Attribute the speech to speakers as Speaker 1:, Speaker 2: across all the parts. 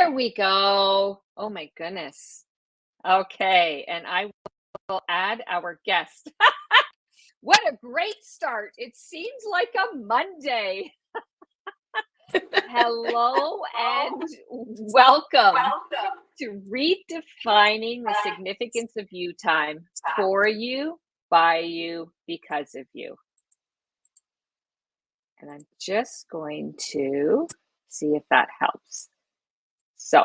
Speaker 1: There we go. Oh my goodness. Okay, and I will add our guest. What a great start. It seems like a Monday. Hello and welcome to Redefining the Significance of You time for you, by you, because of you. And I'm just going to see if that helps. So,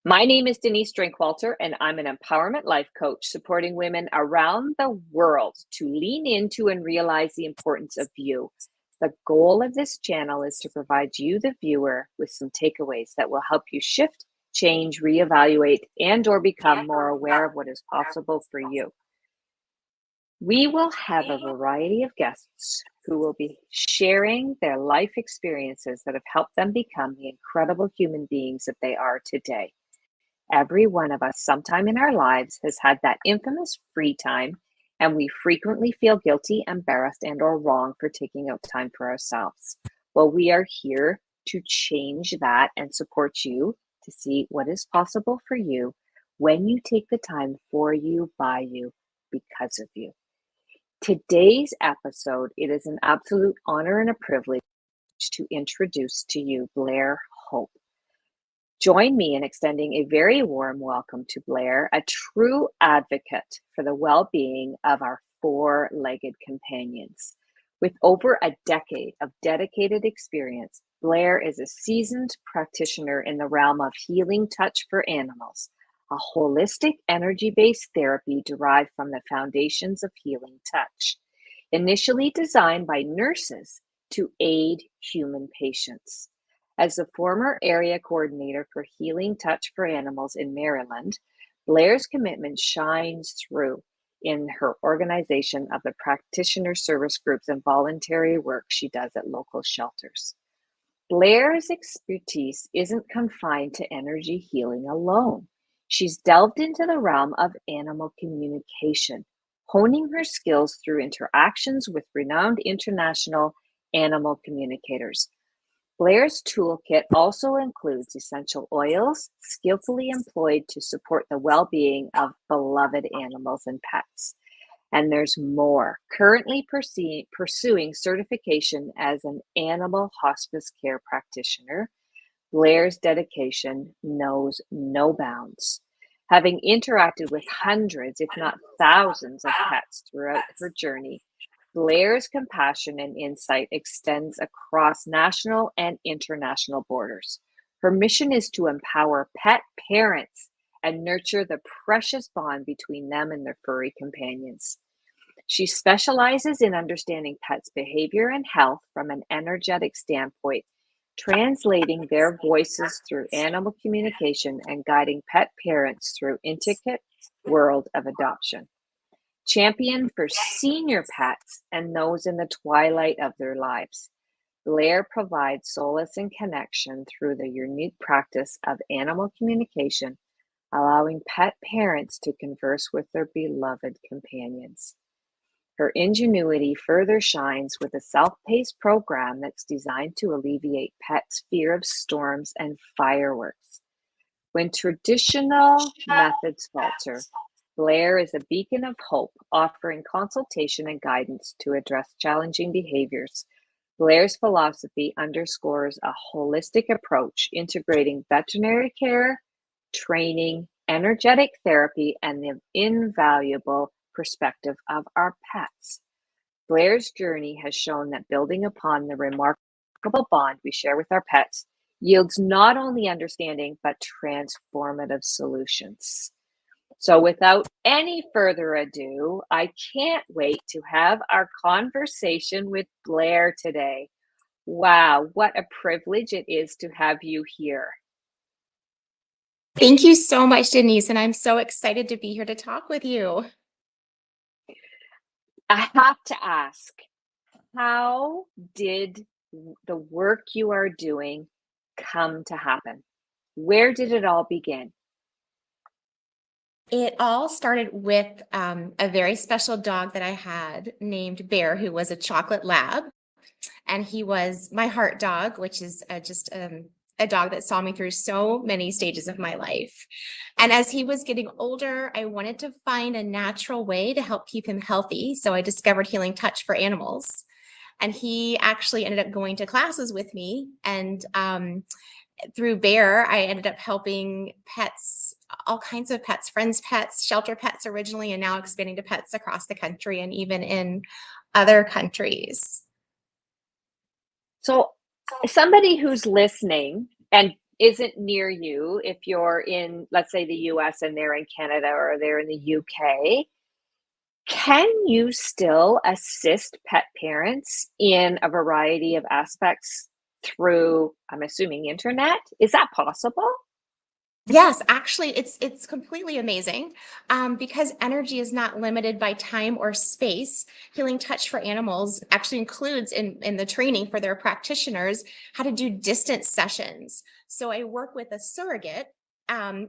Speaker 1: my name is Denise Drinkwalter, and I'm an empowerment life coach supporting women around the world to lean into and realize the importance of you. The goal of this channel is to provide you, the viewer, with some takeaways that will help you shift, change, reevaluate, and/or become more aware of what is possible for you. We will have a variety of guests who will be sharing their life experiences that have helped them become the incredible human beings that they are today. Every one of us sometime in our lives has had that infamous free time, and we frequently feel guilty, embarrassed, and/or wrong for taking out time for ourselves. Well, we are here to change that and support you to see what is possible for you when you take the time for you, by you, because of you. Today's episode, it is an absolute honor and a privilege to introduce to you Blair Hope. Join me in extending a very warm welcome to Blair, a true advocate for the well-being of our four-legged companions. With over a decade of dedicated experience, Blair is a seasoned practitioner in the realm of healing touch for animals, a holistic energy-based therapy derived from the foundations of healing touch, initially designed by nurses to aid human patients. As the former area coordinator for Healing Touch for Animals in Maryland, Blair's commitment shines through in her organization of the practitioner service groups and voluntary work she does at local shelters. Blair's expertise isn't confined to energy healing alone. She's delved into the realm of animal communication, honing her skills through interactions with renowned international animal communicators. Blair's toolkit also includes essential oils skillfully employed to support the well-being of beloved animals and pets. And there's more. Currently pursuing certification as an animal hospice care practitioner, Blair's dedication knows no bounds. Having interacted with hundreds, if not thousands, of pets throughout her journey, Blair's compassion and insight extends across national and international borders. Her mission is to empower pet parents and nurture the precious bond between them and their furry companions. She specializes in understanding pets' behavior and health from an energetic standpoint, translating their voices through animal communication and guiding pet parents through intricate world of adoption. Champion for senior pets and those in the twilight of their lives, Blair provides solace and connection through the unique practice of animal communication, allowing pet parents to converse with their beloved companions. Her ingenuity further shines with a self-paced program that's designed to alleviate pets' fear of storms and fireworks. When traditional methods falter, Blair is a beacon of hope, offering consultation and guidance to address challenging behaviors. Blair's philosophy underscores a holistic approach, integrating veterinary care, training, energetic therapy, and the invaluable perspective of our pets. Blair's journey has shown that building upon the remarkable bond we share with our pets yields not only understanding, but transformative solutions. So without any further ado, I can't wait to have our conversation with Blair today. Wow, what a privilege it is to have you here.
Speaker 2: Thank you so much, Denise, and I'm so excited to be here to talk with you.
Speaker 1: I have to ask, how did the work you are doing come to happen? Where did it all begin?
Speaker 2: It all started with a very special dog that I had named Bear, who was a chocolate lab. And he was my heart dog, which is just a a dog that saw me through so many stages of my life. And as he was getting older, I wanted to find a natural way to help keep him healthy. So I discovered healing touch for animals. And he actually ended up going to classes with me. And through Bear, I ended up helping pets, all kinds of pets, friends' pets, shelter pets originally, and now expanding to pets across the country and even in other countries.
Speaker 1: So somebody who's listening and isn't near you, if you're in, let's say, the US and they're in Canada or they're in the UK, can you still assist pet parents in a variety of aspects through, I'm assuming, internet? Is that possible?
Speaker 2: Yes, actually, it's completely amazing because energy is not limited by time or space. Healing touch for animals actually includes in the training for their practitioners how to do distance sessions. So I work with a surrogate,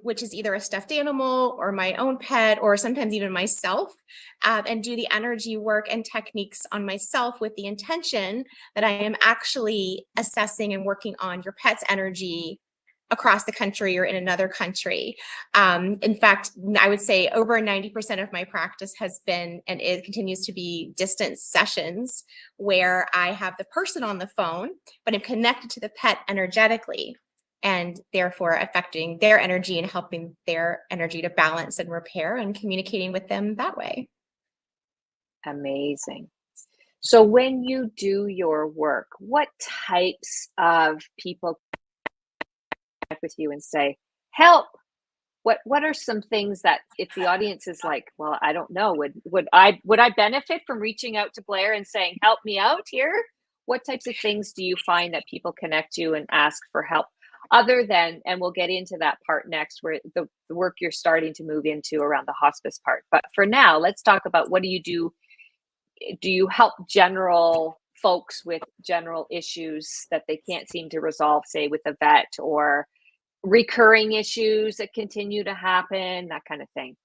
Speaker 2: which is either a stuffed animal or my own pet, or sometimes even myself, and do the energy work and techniques on myself with the intention that I am actually assessing and working on your pet's energy across the country or in another country. In fact, I would say over 90% of my practice has been, and it continues to be, distance sessions where I have the person on the phone, but I'm connected to the pet energetically and therefore affecting their energy and helping their energy to balance and repair and communicating with them that way.
Speaker 1: Amazing. So when you do your work, what types of people connect with you and say, help? What are some things that if the audience is like, well, I don't know, would I benefit from reaching out to Blair and saying, help me out here? What types of things do you find that people connect you and ask for help? Other than, and we'll get into that part next, where the work you're starting to move into around the hospice part. But for now, let's talk about, what do you do? Do you help general folks with general issues that they can't seem to resolve, say with a vet, or recurring issues that continue to happen, that kind of thing?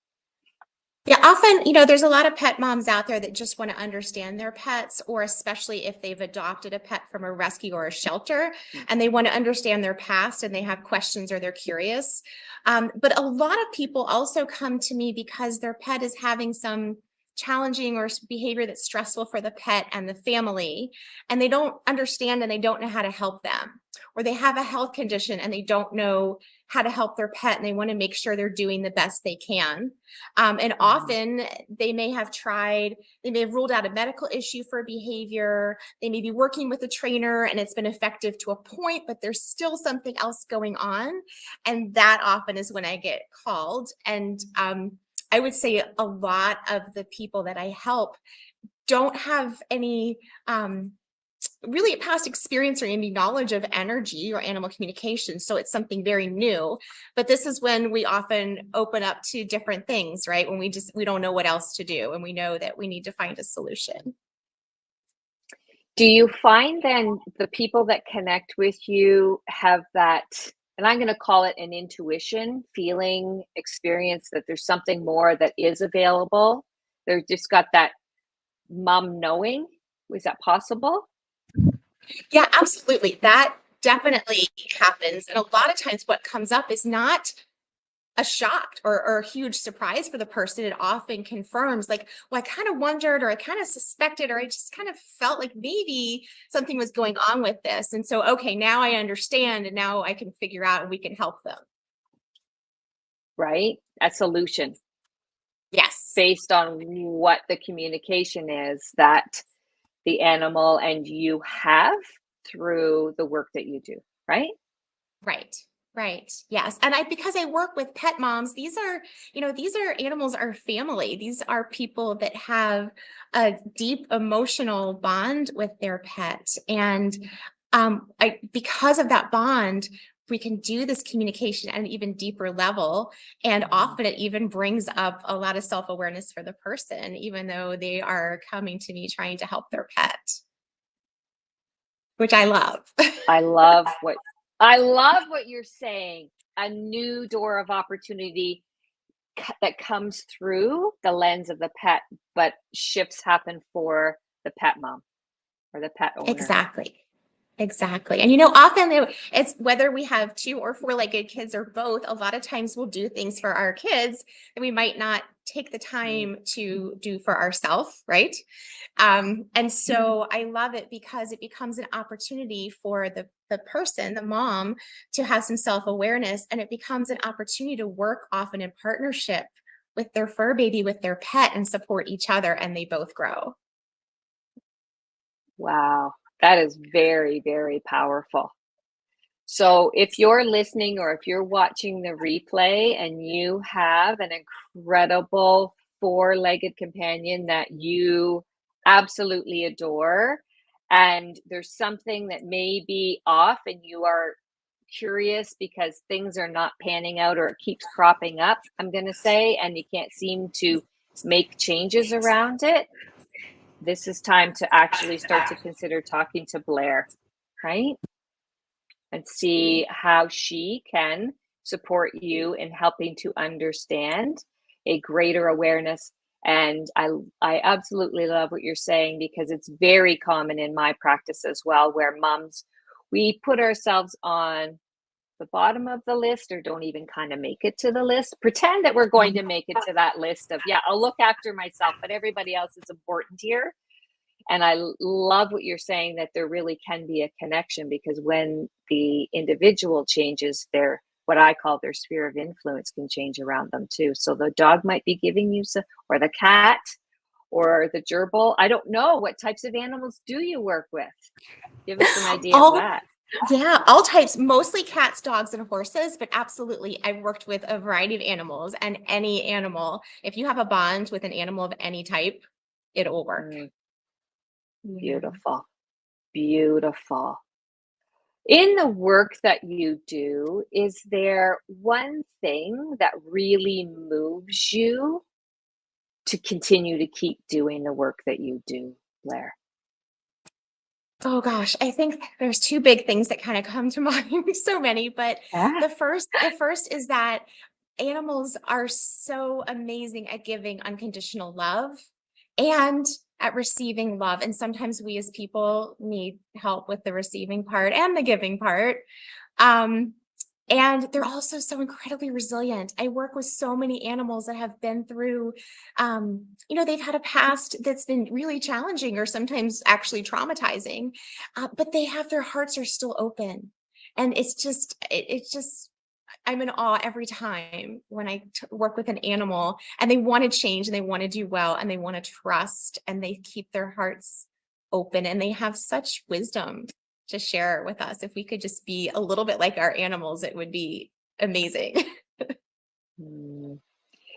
Speaker 2: Yeah, often, there's a lot of pet moms out there that just want to understand their pets, or especially if they've adopted a pet from a rescue or a shelter, and they want to understand their past and they have questions or they're curious. But a lot of people also come to me because their pet is having some challenging or behavior that's stressful for the pet and the family, and they don't understand and they don't know how to help them, or they have a health condition and they don't know how to help their pet and they want to make sure they're doing the best they can. And often they may have ruled out a medical issue for behavior. They may be working with a trainer and it's been effective to a point, but there's still something else going on. And that often is when I get called. And I would say a lot of the people that I help don't have any really past experience or any knowledge of energy or animal communication. So it's something very new. But this is when we often open up to different things, right? When we don't know what else to do and we know that we need to find a solution.
Speaker 1: Do you find then the people that connect with you have that, and I'm going to call it an intuition, feeling, experience, that there's something more that is available? They've just got that mom knowing. Was that possible?
Speaker 2: Yeah, absolutely. That definitely happens. And a lot of times what comes up is not a shock or a huge surprise for the person. It often confirms, like, well, I kind of wondered, or I kind of suspected, or I just kind of felt like maybe something was going on with this. And so, okay, now I understand, and now I can figure out and we can help them.
Speaker 1: Right? A solution
Speaker 2: Yes.
Speaker 1: based on what the communication is that the animal and you have through the work that you do, right?
Speaker 2: Right. Right. Yes. And because I work with pet moms, these are animals, are family. These are people that have a deep emotional bond with their pet. And because of that bond, we can do this communication at an even deeper level. And often it even brings up a lot of self-awareness for the person, even though they are coming to me trying to help their pet, which I love.
Speaker 1: I love what you're saying. A new door of opportunity that comes through the lens of the pet, but shifts happen for the pet mom or the pet owner.
Speaker 2: Exactly. Exactly. And often it's whether we have 2 or 4-legged kids or both, a lot of times we'll do things for our kids that we might not take the time to do for ourselves, right? And so I love it because it becomes an opportunity for the person, the mom, to have some self-awareness, and it becomes an opportunity to work often in partnership with their fur baby, with their pet, and support each other, and they both grow.
Speaker 1: Wow, that is very, very powerful. So if you're listening or if you're watching the replay and you have an incredible four-legged companion that you absolutely adore, and there's something that may be off and you are curious because things are not panning out or it keeps cropping up, I'm going to say, and you can't seem to make changes around it, this is time to actually start to consider talking to Blair, right? And see how she can support you in helping to understand a greater awareness. And I absolutely love what you're saying, because it's very common in my practice as well, where moms, we put ourselves on the bottom of the list or don't even kind of make it to the list, pretend that we're going to make it to that list of, yeah, I'll look after myself, but everybody else is important here. And I love what you're saying, that there really can be a connection, because when the individual changes, their, what I call their sphere of influence, can change around them too. So the dog might be giving you some, or the cat, or the gerbil. I don't know, what types of animals do you work with? Give us an idea of
Speaker 2: All
Speaker 1: that.
Speaker 2: Yeah, all types, mostly cats, dogs, and horses, but absolutely, I've worked with a variety of animals, and any animal, if you have a bond with an animal of any type, it will work. Yeah.
Speaker 1: Beautiful, beautiful. In the work that you do, is there one thing that really moves you to continue to keep doing the work that you do, Blair?
Speaker 2: Oh gosh, I think there's 2 big things that kind of come to mind, so many, but
Speaker 1: Yeah.
Speaker 2: the first is that animals are so amazing at giving unconditional love and at receiving love. And sometimes we as people need help with the receiving part and the giving part. Um, and they're also so incredibly resilient. I work with so many animals that have been through, they've had a past that's been really challenging or sometimes actually traumatizing, but they have, their hearts are still open. And it's just, I'm in awe every time when I work with an animal and they want to change and they want to do well and they want to trust and they keep their hearts open and they have such wisdom to share with us. If we could just be a little bit like our animals, it would be amazing.
Speaker 1: Mm.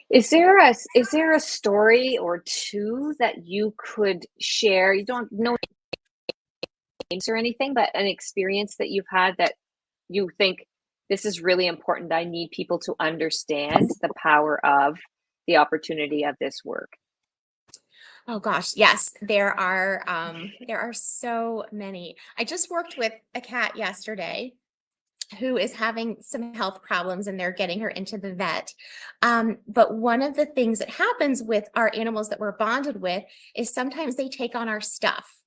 Speaker 1: Is there a story or two that you could share? You don't know names or anything, but an experience that you've had that you think, this is really important. I need people to understand the power of the opportunity of this work.
Speaker 2: Oh gosh, yes, there are so many. I just worked with a cat yesterday who is having some health problems and they're getting her into the vet. But one of the things that happens with our animals that we're bonded with is sometimes they take on our stuff.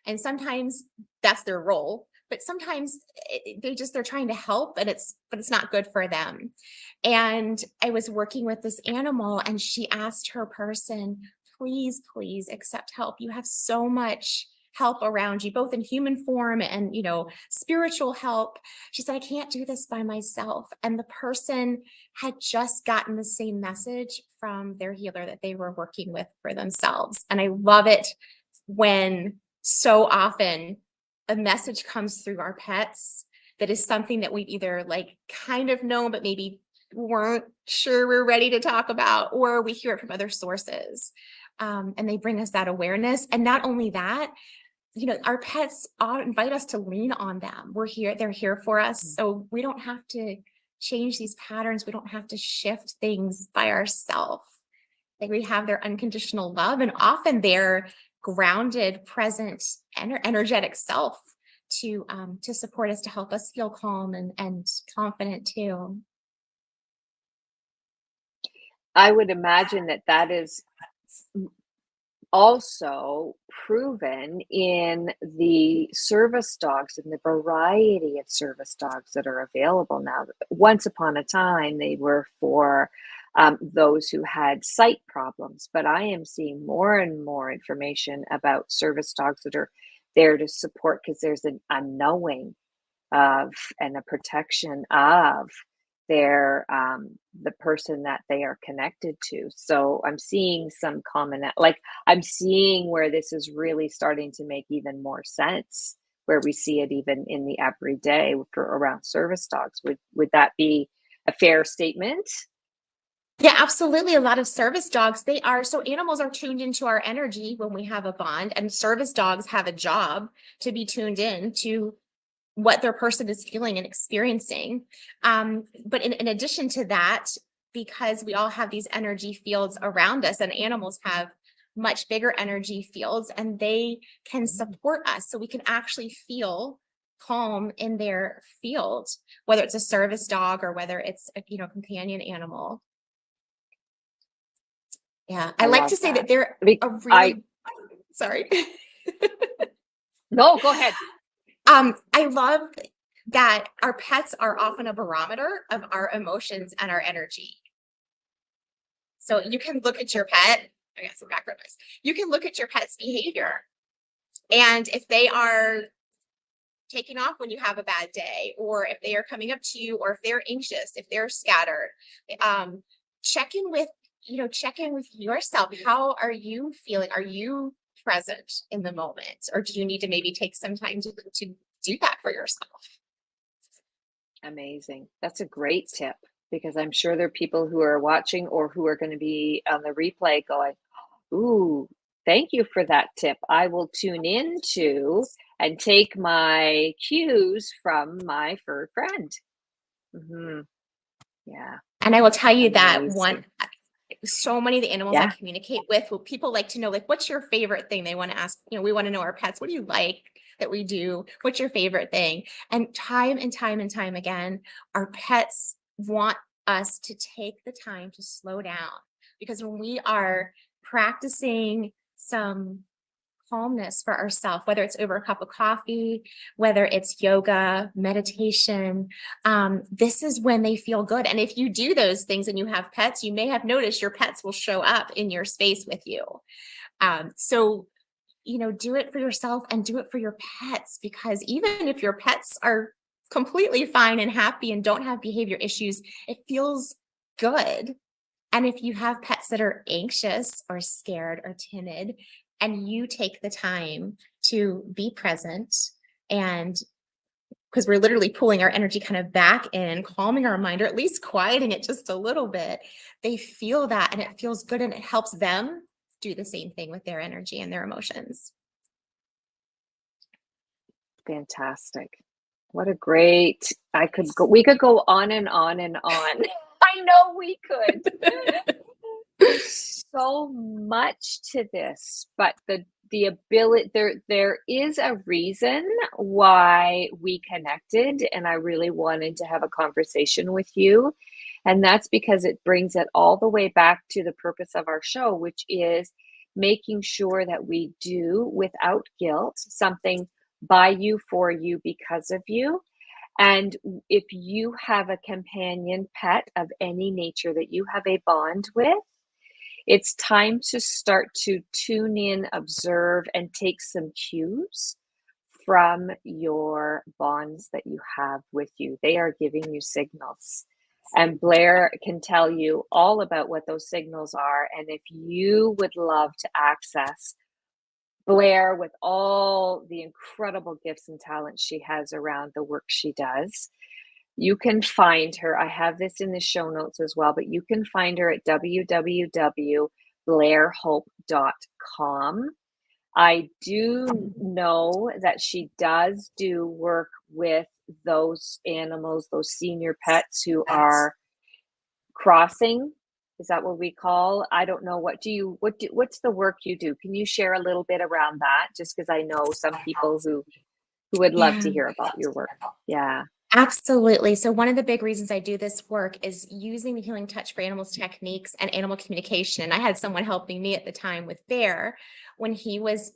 Speaker 2: And sometimes that's their role, but sometimes they're trying to help and it's not good for them. And I was working with this animal and she asked her person, please, please accept help. You have so much help around you, both in human form and, spiritual help. She said, I can't do this by myself. And the person had just gotten the same message from their healer that they were working with for themselves. And I love it when so often a message comes through our pets that is something that we've either kind of known, but maybe weren't sure we're ready to talk about, or we hear it from other sources. And they bring us that awareness. And not only that, our pets invite us to lean on them. They're here for us. So we don't have to change these patterns. We don't have to shift things by ourselves. We have their unconditional love and often their grounded, present, energetic self to support us, to help us feel calm and confident too.
Speaker 1: I would imagine that is also proven in the service dogs and the variety of service dogs that are available now. Once upon a time, they were for those who had sight problems, but I am seeing more and more information about service dogs that are there to support, because there's a knowing of and a protection of their the person that they are connected to. So I'm seeing some common, like I'm seeing where this is really starting to make even more sense, where we see it even in the everyday for around service dogs. Would that be a fair statement?
Speaker 2: Yeah, absolutely. A lot of service dogs, so animals are tuned into our energy when we have a bond, and service dogs have a job to be tuned in to what their person is feeling and experiencing. But in addition to that, because we all have these energy fields around us, and animals have much bigger energy fields, and they can support us. So we can actually feel calm in their field, whether it's a service dog or whether it's a companion animal. Yeah, I like to say that they're a really sorry.
Speaker 1: No, go ahead.
Speaker 2: I love that our pets are often a barometer of our emotions and our energy. So you can look at your pet, I got some background noise. You can look at your pet's behavior, and if they are taking off when you have a bad day, or if they are coming up to you, or if they're anxious, if they're scattered, check in with yourself. How are you feeling? Are you present in the moment, or do you need to maybe take some time to do that for yourself?
Speaker 1: Amazing. That's a great tip, because I'm sure there are people who are watching or who are going to be on the replay going, ooh, thank you for that tip. I will tune into and take my cues from my fur friend. Yeah.
Speaker 2: And I will tell you
Speaker 1: Amazing.
Speaker 2: that so many of the animals I communicate with, well, people like to know, like, what's your favorite thing? They want to ask, we want to know our pets. What do you like that we do? What's your favorite thing? And time and time and time again, our pets want us to take the time to slow down, because when we are practicing some calmness for ourselves, whether it's over a cup of coffee, whether it's yoga, meditation, this is when they feel good. And if you do those things and you have pets, you may have noticed your pets will show up in your space with you. So do it for yourself and do it for your pets, because even if your pets are completely fine and happy and don't have behavior issues, it feels good. And if you have pets that are anxious or scared or timid, and you take the time to be present, and because we're literally pulling our energy kind of back in, calming our mind, or at least quieting it just a little bit, they feel that and it feels good, and it helps them do the same thing with their energy and their emotions.
Speaker 1: Fantastic. What a great, we could go on and on and on. I know we could. There's so much to this, but the ability, there is a reason why we connected, and I really wanted to have a conversation with you. And that's because it brings it all the way back to the purpose of our show, which is making sure that we do, without guilt, something by you, for you, because of you. And if you have a companion pet of any nature that you have a bond with, it's time to start to tune in, observe, and take some cues from your bonds that you have with you. They are giving you signals. And Blair can tell you all about what those signals are. And if you would love to access Blair with all the incredible gifts and talents she has around the work she does, you can find her. I have this in the show notes as well, but you can find her at www.blairhope.com. I do know that she does do work with those animals, those senior pets who are crossing. Is that what we call? I don't know. What's the work you do? Can you share a little bit around that? Just because I know some people who would love to hear about your work. Yeah.
Speaker 2: Absolutely. So one of the big reasons I do this work is using the healing touch for animals techniques and animal communication. I had someone helping me at the time with Bear when he was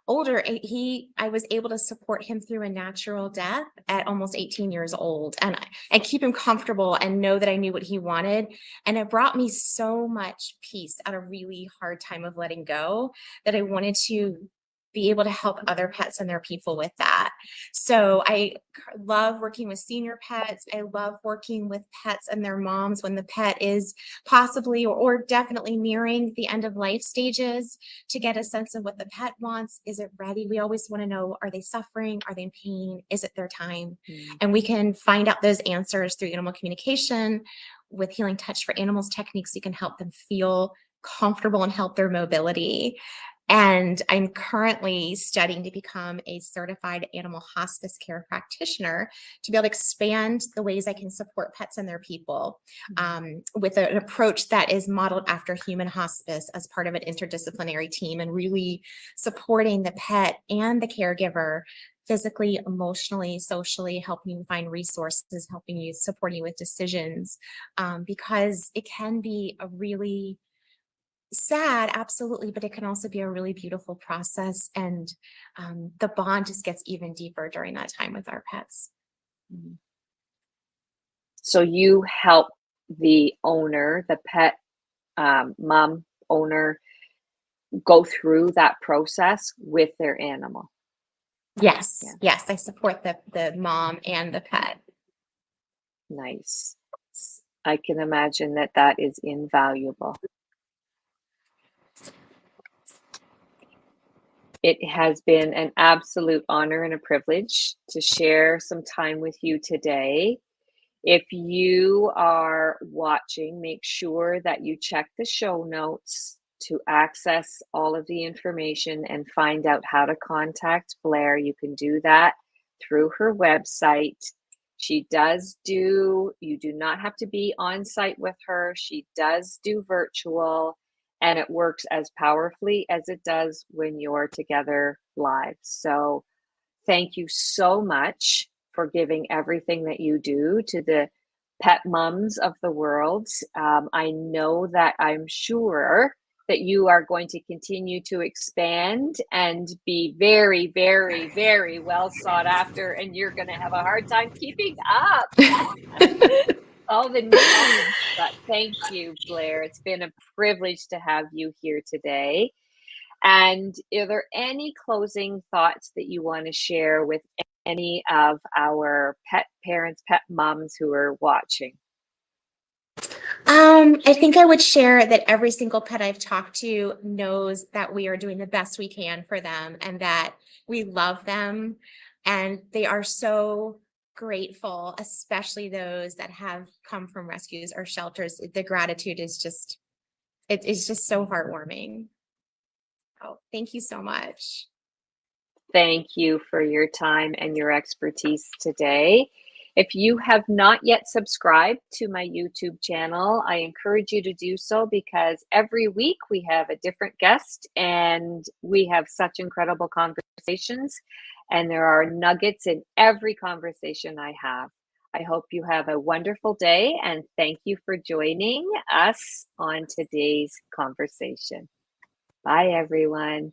Speaker 2: older. I was able to support him through a natural death at almost 18 years old, and keep him comfortable and know that I knew what he wanted. And it brought me so much peace at a really hard time of letting go that I wanted to be able to help other pets and their people with that. So I love working with senior pets. I love working with pets and their moms when the pet is possibly or definitely nearing the end of life stages, to get a sense of what the pet wants. Is it ready? We always want to know, are they suffering? Are they in pain? Is it their time? And we can find out those answers through animal communication. With healing touch for animals techniques, you can help them feel comfortable and help their mobility. And I'm currently studying to become a certified animal hospice care practitioner to be able to expand the ways I can support pets and their people, with an approach that is modeled after human hospice as part of an interdisciplinary team, and really supporting the pet and the caregiver physically, emotionally, socially, helping you find resources, helping you, supporting you with decisions, because it can be a really sad, absolutely, but it can also be a really beautiful process. And the bond just gets even deeper during that time with our pets.
Speaker 1: So you help the owner, the pet mom owner, go through that process with their animal.
Speaker 2: Yes, yes, I support the mom and the pet.
Speaker 1: Nice. I can imagine that that is invaluable. It has been an absolute honor and a privilege to share some time with you today. If you are watching, make sure that you check the show notes to access all of the information and find out how to contact Blair. You can do that through her website. You do not have to be on site with her. She does do virtual, and it works as powerfully as it does when you're together live. So thank you so much for giving everything that you do to the pet mums of the world. I know that I'm sure that you are going to continue to expand and be very, very, very well sought after, and you're going to have a hard time keeping up all the needs. But thank you, Blair. It's been a privilege to have you here today. And are there any closing thoughts that you want to share with any of our pet parents, pet moms who are watching?
Speaker 2: I think I would share that every single pet I've talked to knows that we are doing the best we can for them, and that we love them, and they are so grateful, especially those that have come from rescues or shelters. The gratitude is just, it is just so heartwarming. Oh, thank you so much.
Speaker 1: Thank you for your time and your expertise today. If you have not yet subscribed to my YouTube channel, I encourage you to do so, because every week we have a different guest and we have such incredible conversations, and there are nuggets in every conversation I have. I hope you have a wonderful day, and thank you for joining us on today's conversation. Bye, everyone.